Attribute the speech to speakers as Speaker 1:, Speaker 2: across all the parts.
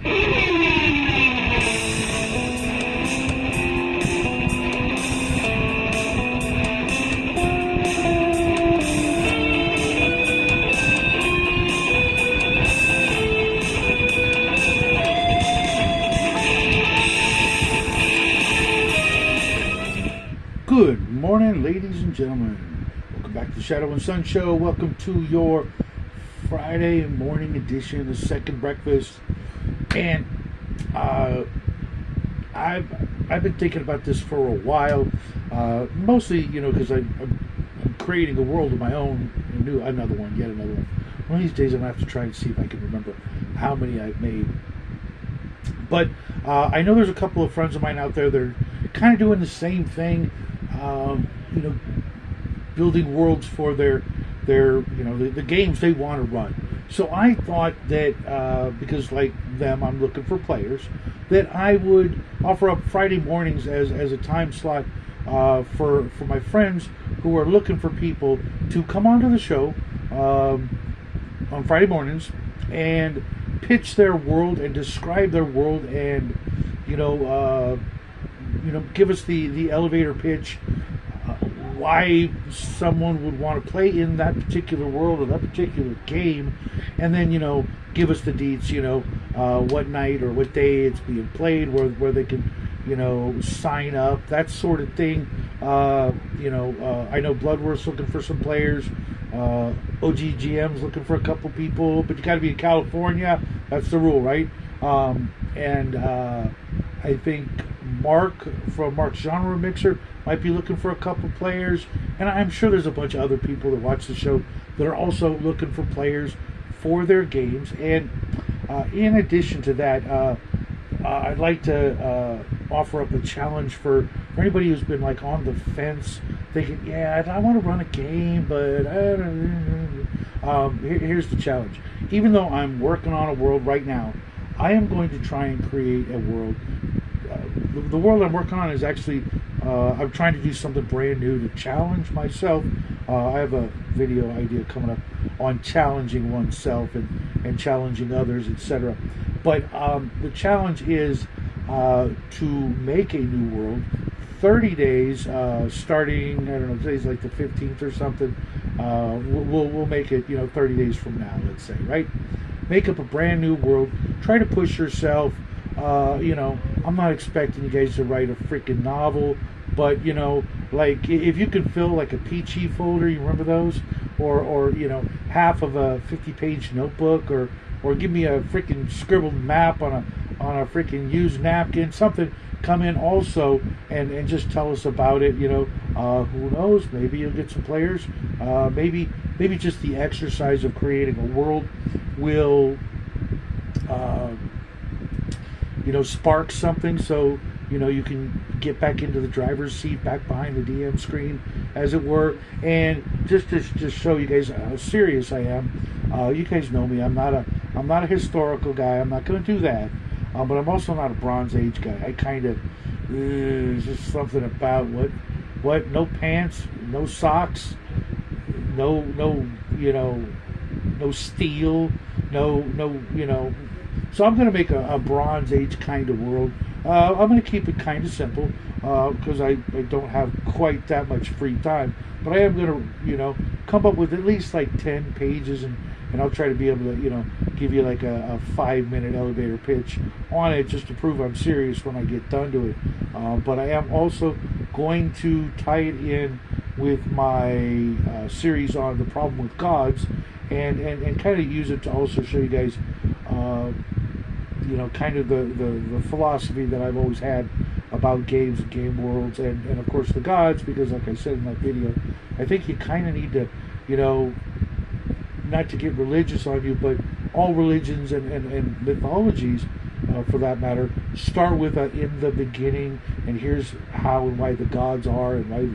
Speaker 1: Good morning, ladies and gentlemen. Welcome back to the Shadow and Sun Show. Welcome to your Friday morning edition of Second Breakfast. And I've been thinking about this for a while. Mostly, because I'm creating a world of my own. Yet another one. One of these days, I'm gonna have to try and see if I can remember how many I've made. But I know there's a couple of friends of mine out there that are kind of doing the same thing. Building worlds for their the games they want to run. So I thought that because like them, I'm looking for players, that I would offer up Friday mornings as a time slot for my friends who are looking for people to come onto the show on Friday mornings and pitch their world and describe their world and give us the elevator pitch, why someone would want to play in that particular world or that particular game, and then give us the deets, what night or what day it's being played, where they can sign up, that sort of thing. I know Bloodworth's looking for some players. OGGM's looking for a couple people, but you got to be in California. That's the rule, right? I think Mark from Mark's Genre Mixer might be looking for a couple players, and I'm sure there's a bunch of other people that watch the show that are also looking for players for their games. And in addition to that, I'd like to offer up a challenge for anybody who's been like on the fence, thinking, yeah, I want to run a game, but I don't. Here's the challenge. Even though I'm working on a world right now, I am going to try and create a world. The world I'm working on is actually, I'm trying to do something brand new to challenge myself. I have a video idea coming up on challenging oneself and challenging others, etc. But the challenge is to make a new world. 30 days, starting, I don't know, today's like the 15th or something. We'll make it, 30 days from now, let's say, right? Make up a brand new world. Try to push yourself. I'm not expecting you guys to write a freaking novel, but like if you can fill like a peachy folder, you remember those, or half of a 50-page notebook, or give me a freaking scribbled map on a freaking used napkin, something. Come in also and just tell us about it. Who knows? Maybe you'll get some players. Maybe just the exercise of creating a world will spark something, so you can get back into the driver's seat, back behind the DM screen, as it were. And just to show you guys how serious I am, you guys know me. I'm not a historical guy. I'm not going to do that. But I'm also not a Bronze Age guy. I kind of just something about what no pants, no socks, no steel, no. So I'm going to make a Bronze Age kind of world. I'm going to keep it kind of simple because I don't have quite that much free time. But I am going to, come up with at least like 10 pages, and I'll try to be able to, give you like a 5-minute elevator pitch on it just to prove I'm serious when I get done to it. But I am also going to tie it in with my series on the problem with gods, and kind of use it to also show you guys kind of the philosophy that I've always had about games and game worlds, and of course the gods, because like I said in that video, I think you kind of need to, not to get religious on you, but all religions and mythologies, for that matter, start with in the beginning, and here's how and why the gods are, and why,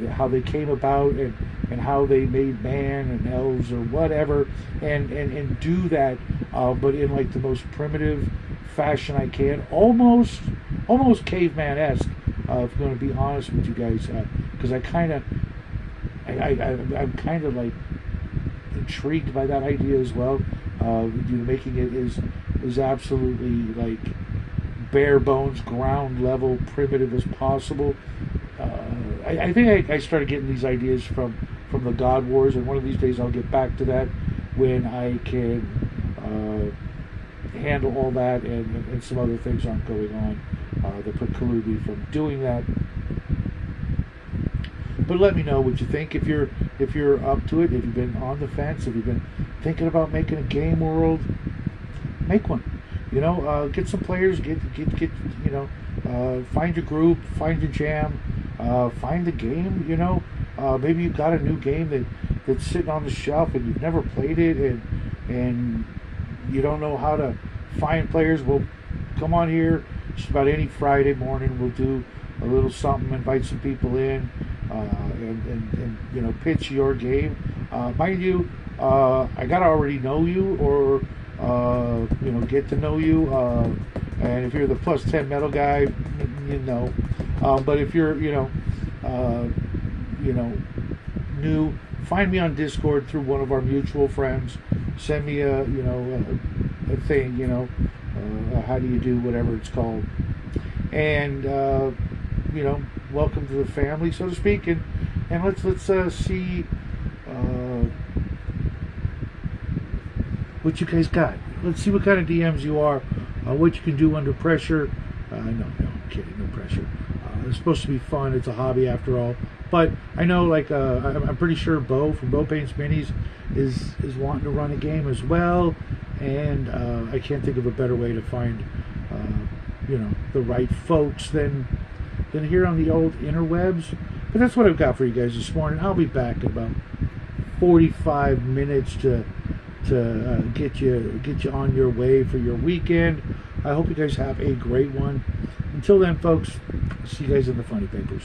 Speaker 1: how they came about, and how they made man and elves or whatever, and do that, but in like the most primitive fashion I can, almost caveman-esque, if I'm going to be honest with you guys, because I'm kind of like intrigued by that idea as well. Making it is absolutely like bare bones, ground level, primitive as possible. I think I started getting these ideas from the God Wars, and one of these days I'll get back to that when I can handle all that and some other things aren't going on that preclude me from doing that. But let me know what you think. If you're up to it, if you've been on the fence, if you've been thinking about making a game world, make one. Get some players. Get find your group, find your jam, find the game. Maybe you've got a new game that's sitting on the shelf and you've never played it, and you don't know how to find players. Well, come on here. Just about any Friday morning, we'll do a little something, invite some people in, and pitch your game. Mind you, I gotta already know you, or get to know you. And if you're the plus 10 metal guy, but if you're new, find me on Discord through one of our mutual friends. Send me a thing, how do you do, whatever it's called, and welcome to the family, so to speak, and let's see what you guys got. Let's see what kind of DMs you are, what you can do under pressure. No, I'm kidding, no pressure. It's supposed to be fun. It's a hobby after all. But I know, I'm pretty sure Bo from Bo Paints Minis is wanting to run a game as well, and I can't think of a better way to find the right folks than here on the old interwebs. But that's what I've got for you guys this morning. I'll be back in about 45 minutes to get you on your way for your weekend. I hope you guys have a great one. Until then, folks, see you guys in the funny papers.